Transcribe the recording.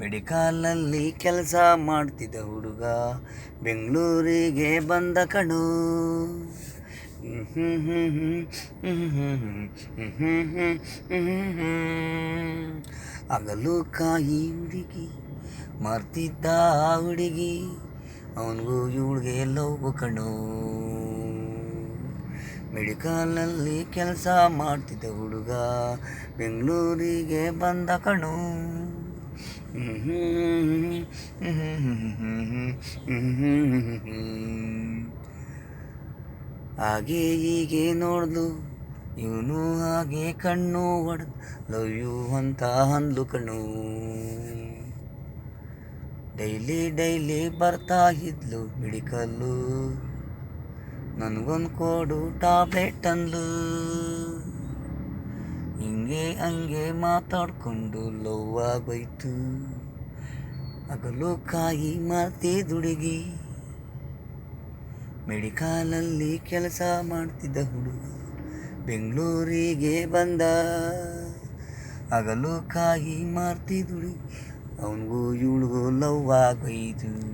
ಮೆಡಿಕಲಲ್ಲಿ ಕೆಲಸ ಮಾಡ್ತಿದ್ದ ಹುಡುಗ ಬೆಂಗಳೂರಿಗೆ ಬಂದ ಕಣೋ. ಹಗಲು ಕಾಯಿ ಹುಡುಗಿ ಮಾರ್ತಿದ್ದ ಹುಡುಗಿ, ಅವನಿಗೂ ಇವಳಿಗೆ ಲವ್ ಕಣೋ. ಮೆಡಿಕಲಲ್ಲಿ ಕೆಲಸ ಮಾಡ್ತಿದ್ದ ಹುಡುಗ ಬೆಂಗಳೂರಿಗೆ ಬಂದ ಕಣೋ. ಹಾಗೆ ಹೀಗೆ ನೋಡ್ದು ಇವನು, ಹಾಗೆ ಕಣ್ಣು ಹೊಡೆದು ಲವ್ ಯು ಅಂತ ಅಂದ್ಲು ಕಣೋ. ಡೈಲಿ ಬರ್ತಾ ಇದ್ಲು ಮೆಡಿಕಲ್ಲು, ನನಗೊಂದು ಕೊಡು ಟ್ಯಾಬ್ಲೆಟ್ ಅಂದ್ಲು. ಹಿಂಗೆ ಹಂಗೆ ಮಾತಾಡ್ಕೊಂಡು ಲವ್ ಆಗೋಯ್ತು. ಹಗಲು ಕಾಯಿ ಮಾರ್ತಿದ್ದ ಹುಡುಗಿ, ಮೆಡಿಕಲಲ್ಲಿ ಕೆಲಸ ಮಾಡ್ತಿದ್ದ ಹುಡುಗ ಬೆಂಗಳೂರಿಗೆ ಬಂದ. ಹಗಲು ಕಾಯಿ ಮಾರ್ತಿದ್ದ ಹುಡುಗಿ, ಅವನಿಗೂ ಇವಳಿಗೂ ಲವ್ ಆಗೋಯ್ತು.